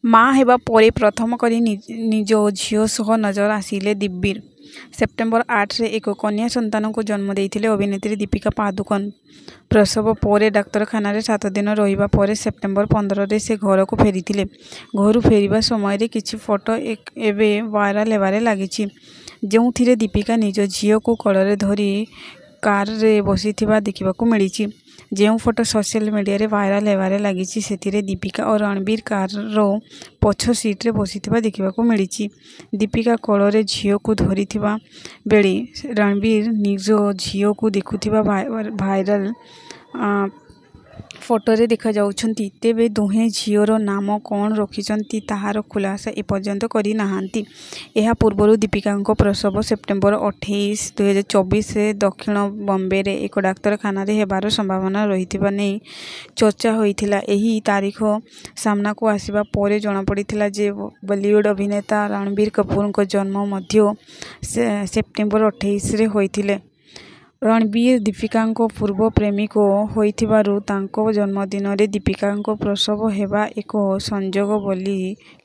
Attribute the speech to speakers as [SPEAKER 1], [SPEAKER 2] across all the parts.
[SPEAKER 1] माँ हेबा परे प्रथम करी निज झील सह नजर आसिले दिव्यवीर। सेप्टेम्बर 8 रे एक कन्या संतान को जन्म देइथिले अभिनेत्री दीपिका पादुकोण। प्रसव पर डाक्तरखाना 7 दिन रहिबा परे सेप्टेम्बर 15 रे से घर को फेरिथिले। घर फेरिबा समय रे किछि फोटो एबे वायरल हेबारे लागिछि, जोंथिरे दीपिका निज झील को कोଳରେ धरी कार रे बसिथिबा देखिबाकू मिलिछि। ଯେଉଁ फोटो सोशल मीडिया रे वायरल हेबारे लागिछि सेथिरे दीपिका और रणबीर कार रो पछ सीट रे बसिथिबा देखिबाकू मिलिछि। दीपिका कोଳରେ झील को धरिथिबा बेले रणबीर निज झील को देखुथिबा भाइरल फोटो रे देखा जाउछंती। तेबे दुहे झीवर नाम कौन रखिछंती ताहार खुलासा एपर्यंत करि नाहांती। एहा पूर्वरु दीपिकांको प्रसव सेप्टेम्बर 28, 2024 रे दक्षिण बॉम्बे रे एक डाक्तरखाना रे हेबार संभावना रहिथिबा नै चर्चा होइथिला। एही तारीख सामना को आसीबा परे जणा पड़िथिला जे बॉलीवुड अभिनेता रणबीर कपूरको जन्म मध्य सेप्टेम्बर 28 रे होइथिले। रणबीर दीपिकांको पूर्व प्रेमिक होइथिबारु तांको जन्मदिन रे दीपिकांको प्रसव हेबा एक संजोग बोली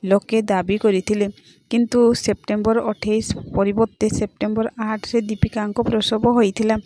[SPEAKER 1] लोके दाबी करिथिले, किंतु सेप्टेम्बर 28 परिवर्ते सेप्टेम्बर 8 रे दीपिकांको प्रसव होइथिला।